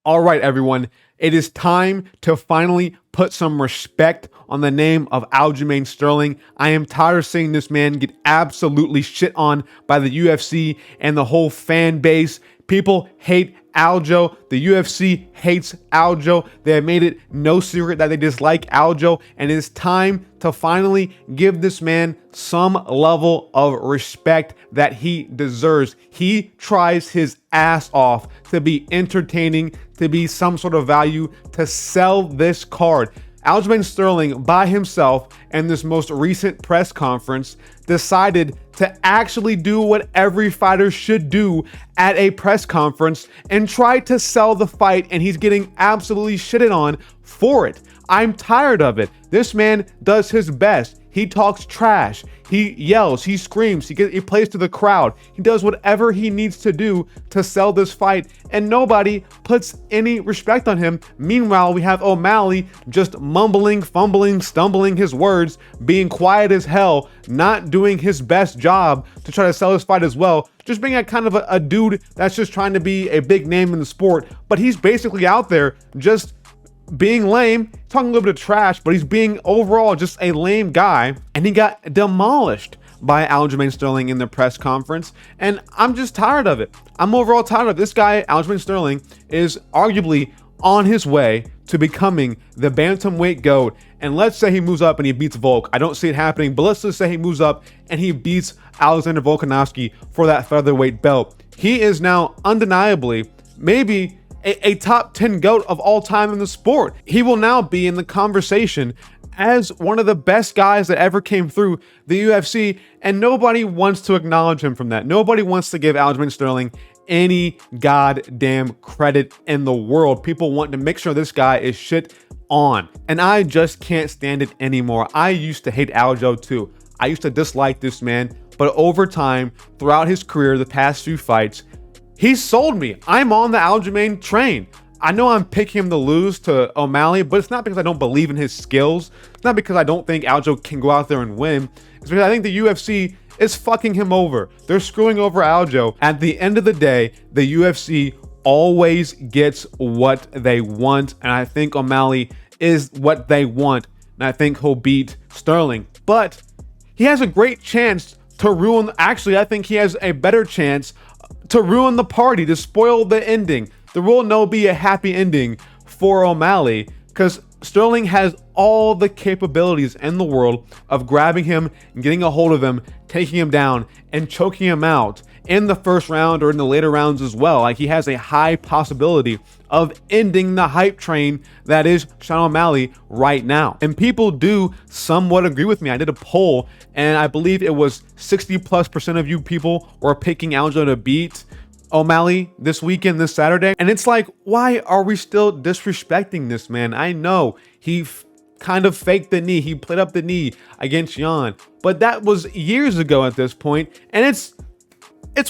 All right, everyone, it is time to finally put some respect on the name of Aljamain Sterling. I am tired of seeing this man get absolutely shit on by the UFC and the whole fan base. People hate Aljo. The UFC hates Aljo. They have made it no secret that they dislike Aljo, and it is time to finally give this man some level of respect that he deserves. He tries his ass off to be entertaining, to be some sort of value, to sell this card. Aljamain Sterling, by himself, in this most recent press conference, decided to actually do what every fighter should do at a press conference and try to sell the fight, and he's getting absolutely shitted on for it. I'm tired of it. This man does his best. He talks trash. He yells. He screams. He plays to the crowd. He does whatever he needs to do to sell this fight, and nobody puts any respect on him. Meanwhile, we have O'Malley just mumbling, fumbling, stumbling his words, being quiet as hell, not doing his best job to try to sell his fight as well. Just being a kind of a dude that's just trying to be a big name in the sport, but he's basically out there just being lame, talking a little bit of trash, but he's being overall just a lame guy, and he got demolished by Aljamain Sterling in the press conference, and I'm just tired of it. I'm overall tired of this guy. Aljamain Sterling is arguably on his way to becoming the bantamweight GOAT, and let's say he moves up and he beats Volk. I don't see it happening, but let's just say he moves up and he beats Alexander Volkanovski for that featherweight belt. He is now undeniably maybe a top 10 GOAT of all time in the sport. He will now be in the conversation as one of the best guys that ever came through the UFC, and nobody wants to acknowledge him from that. Nobody wants to give Aljamain Sterling any goddamn credit in the world. People want to make sure this guy is shit on, and I just can't stand it anymore. I used to hate Aljo too. I used to dislike this man, but over time, throughout his career, the past few fights, he's sold me. I'm on the Aljamain train. I know I'm picking him to lose to O'Malley, but it's not because I don't believe in his skills. It's not because I don't think Aljo can go out there and win. It's because I think the UFC is fucking him over. They're screwing over Aljo. At the end of the day, the UFC always gets what they want, and I think O'Malley is what they want, and I think he'll beat Sterling. But he has a great chance to ruin, actually, I think he has a better chance to ruin the party, to spoil the ending. There will no be a happy ending for O'Malley, because Sterling has all the capabilities in the world of grabbing him, getting a hold of him, taking him down, and choking him out in the first round or in the later rounds as well. Like, he has a high possibility of ending the hype train that is Sean O'Malley right now. And people do somewhat agree with me. I did a poll, and I believe it was 60+% of you people were picking Aljo to beat O'Malley this weekend, this Saturday. And it's like, why are we still disrespecting this man? I know he kind of faked the knee. He played up the knee against Jan, but that was years ago at this point, and it's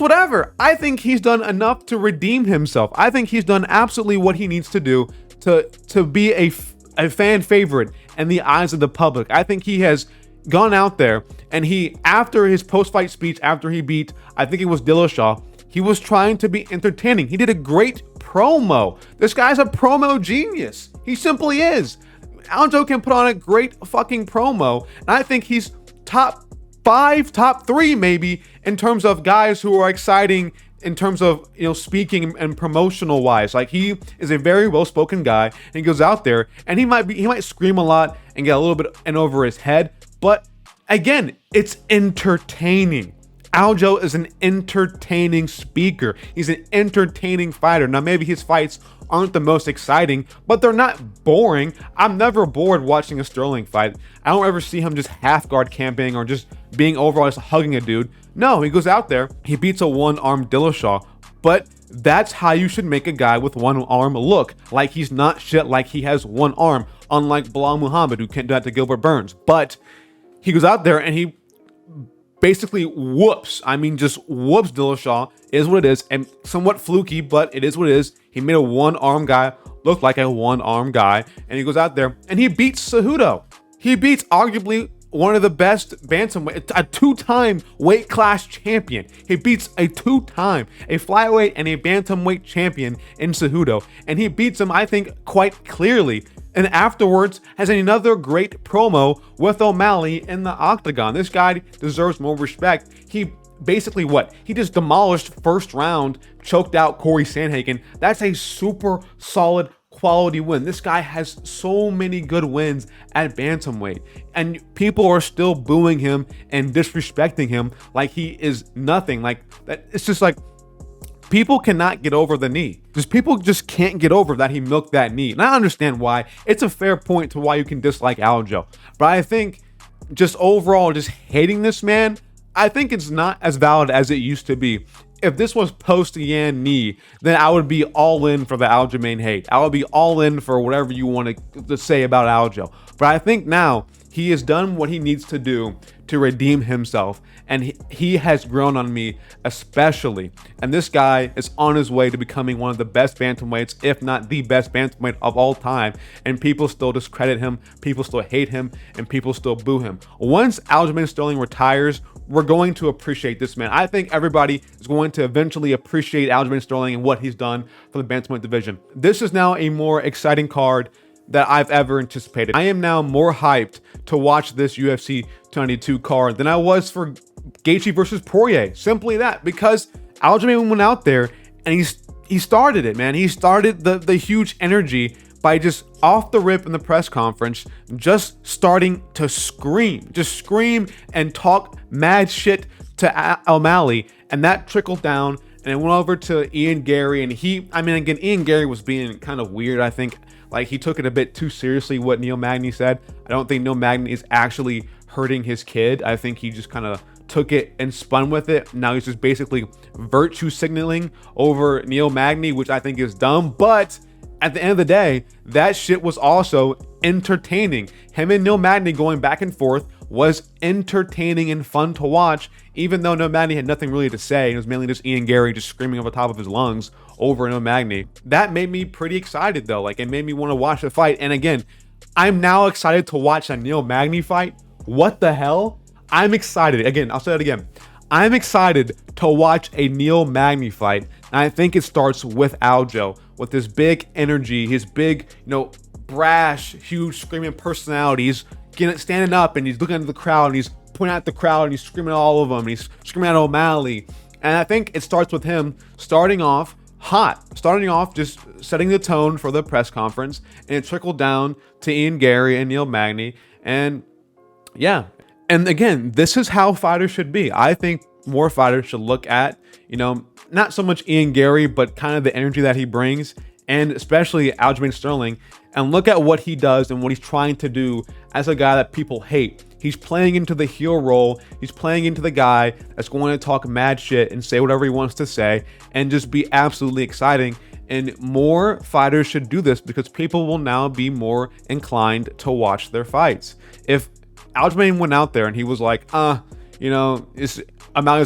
whatever. I think he's done enough to redeem himself. I think he's done absolutely what he needs to do to be a fan favorite in the eyes of the public. I think he has gone out there, and he, after his post-fight speech, after he beat, I think it was Dillashaw, he was trying to be entertaining. He did a great promo. This guy's a promo genius. He simply is. Aljo can put on a great fucking promo, and I think he's top 5, top 3 maybe in terms of guys who are exciting in terms of, you know, speaking and promotional wise. Like, he is a very well-spoken guy, and he goes out there and he might scream a lot and get a little bit in over his head, but again, it's entertaining. Aljo is an entertaining speaker. He's an entertaining fighter. Now, maybe his fights aren't the most exciting, but they're not boring. I'm never bored watching a Sterling fight. I don't ever see him just half guard camping or just being overall just hugging a dude. No, he goes out there, he beats a one-armed Dillashaw, but that's how you should make a guy with one arm look like he's not shit, like he has one arm, unlike Bilal Muhammad, who can't do that to Gilbert Burns. But he goes out there and he basically just whoops Dillashaw. Is what it is, and somewhat fluky, but it is what it is. He made a one-arm guy look like a one-arm guy, and he goes out there and he beats Cejudo. He beats arguably one of the best bantamweight, a two-time weight class champion. He beats a two-time, a flyweight and a bantamweight champion in Cejudo, and he beats him, I think, quite clearly. And afterwards has another great promo with O'Malley in the octagon. This guy deserves more respect. He basically he just demolished first round, choked out Corey Sandhagen. That's a super solid quality win. This guy has so many good wins at bantamweight, and people are still booing him and disrespecting him like he is nothing. Like that, it's just like people cannot get over the knee. People just can't get over that he milked that knee. And I understand why. It's a fair point to why you can dislike Aljo, but I think just overall, just hating this man, I think it's not as valid as it used to be. If this was post-Yan knee, then I would be all in for the Aljamain hate. I would be all in for whatever you want to say about Aljo. But I think now he has done what he needs to do to redeem himself, and he has grown on me especially. And this guy is on his way to becoming one of the best bantamweights, if not the best bantamweight of all time. And people still discredit him, people still hate him, and people still boo him. Once Aljamain Sterling retires, we're going to appreciate this man. I think everybody is going to eventually appreciate Aljamain Sterling and what he's done for the bantamweight division. This is now a more exciting card that I've ever anticipated. I am now more hyped to watch this UFC 292 card than I was for Gaethje versus Poirier. Simply that, because Aljamain went out there and he started it, man. He started the huge energy by just off the rip in the press conference, just starting to scream and talk mad shit to O'Malley, and that trickled down and it went over to Ian Gary, and again, Ian Gary was being kind of weird. I think like he took it a bit too seriously what Neil Magny said. I don't think Neil Magny is actually hurting his kid. I think he just kind of took it and spun with it. Now he's just basically virtue signaling over Neil Magny, which I think is dumb, but at the end of the day, that shit was also entertaining. Him and Neil Magny going back and forth was entertaining and fun to watch, even though Neil Magny had nothing really to say. It was mainly just Ian Gary just screaming over the top of his lungs over Neil Magny. That made me pretty excited though. Like, it made me want to watch the fight. And again, I'm now excited to watch a Neil Magny fight. What the hell? I'm excited. Again, I'll say that again. I'm excited to watch a Neil Magny fight. And I think it starts with Aljo, with his big energy, his big, brash, huge screaming personality. He's standing up and he's looking at the crowd and he's pointing at the crowd and he's screaming at all of them and he's screaming at O'Malley. And I think it starts with him starting off hot, just setting the tone for the press conference, and it trickled down to Ian Gary and Neil Magny. And yeah. And again, this is how fighters should be. I think more fighters should look at, not so much Ian Gary, but kind of the energy that he brings, and especially Aljamain Sterling, and look at what he does and what he's trying to do as a guy that people hate. He's playing into the heel role. He's playing into the guy that's going to talk mad shit and say whatever he wants to say and just be absolutely exciting. And more fighters should do this because people will now be more inclined to watch their fights. If Aljamain went out there and he was like, O'Malley's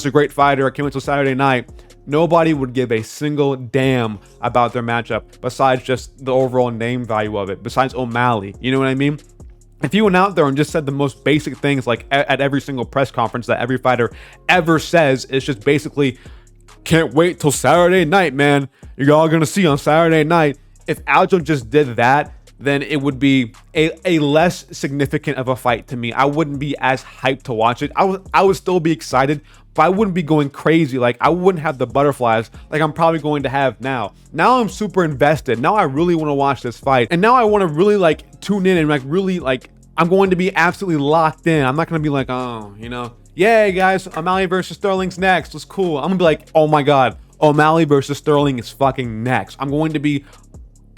a great fighter, I can't wait till Saturday night, nobody would give a single damn about their matchup besides just the overall name value of it, besides O'Malley. You know what I mean? If he went out there and just said the most basic things, like at every single press conference that every fighter ever says, it's just basically, can't wait till Saturday night, man. You're all going to see on Saturday night. If Aljo just did that, then it would be a less significant of a fight to me. I wouldn't be as hyped to watch it. I would still be excited, but I wouldn't be going crazy. Like, I wouldn't have the butterflies like I'm probably going to have now. Now I'm super invested. Now I really want to watch this fight. And now I want to really tune in and really I'm going to be absolutely locked in. I'm not going to be like, yay guys, O'Malley versus Sterling's next. It's cool. I'm going to be like, oh my God, O'Malley versus Sterling is fucking next. I'm going to be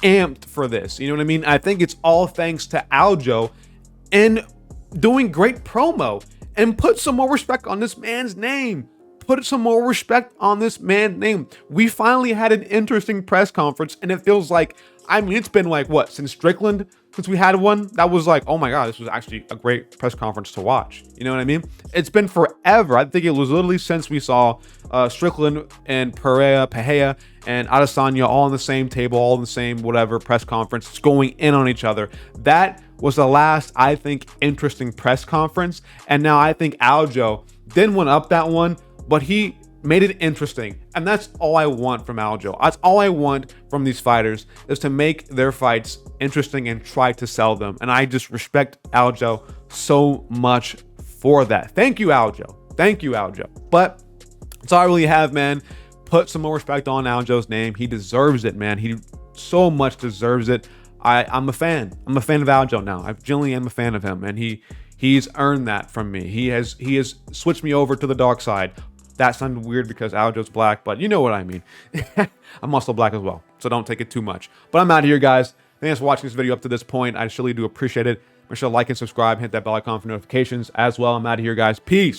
amped for this. You know what I mean? I think it's all thanks to Aljo and doing great promo, and put some more respect on this man's name. Put some more respect on this man's name. We finally had an interesting press conference, and it feels like, it's been since Strickland, since we had one, that was oh my God, this was actually a great press conference to watch. You know what I mean? It's been forever. I think it was literally since we saw Strickland and Pereira and Adesanya all on the same table, all in the same whatever press conference, going in on each other. That was the last, I think, interesting press conference. And now I think Aljo didn't win up that one, but he made it interesting. And that's all I want from Aljo. That's all I want from these fighters, is to make their fights interesting and try to sell them. And I just respect Aljo so much for that. Thank you, Aljo. Thank you, Aljo. But that's all I really have, man. Put some more respect on Aljo's name. He deserves it, man. He so much deserves it. I'm a fan. I'm a fan of Aljo now. I genuinely am a fan of him, and he's earned that from me. He has switched me over to the dark side. That sounded weird because Aljo's black, but you know what I mean. I'm also black as well, so don't take it too much. But I'm out of here, guys. Thanks for watching this video up to this point. I surely do appreciate it. Make sure to like and subscribe, hit that bell icon for notifications as well. I'm out of here, guys. Peace.